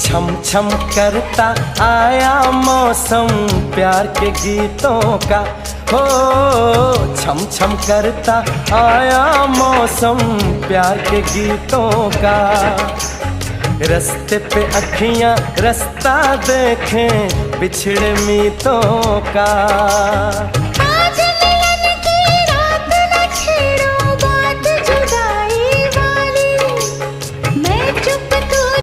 छम छम करता आया मौसम प्यार के गीतों का। हो छम छम करता आया मौसम प्यार के गीतों का। रस्ते पे अखियां रास्ता देखें बिछड़े मीतों का।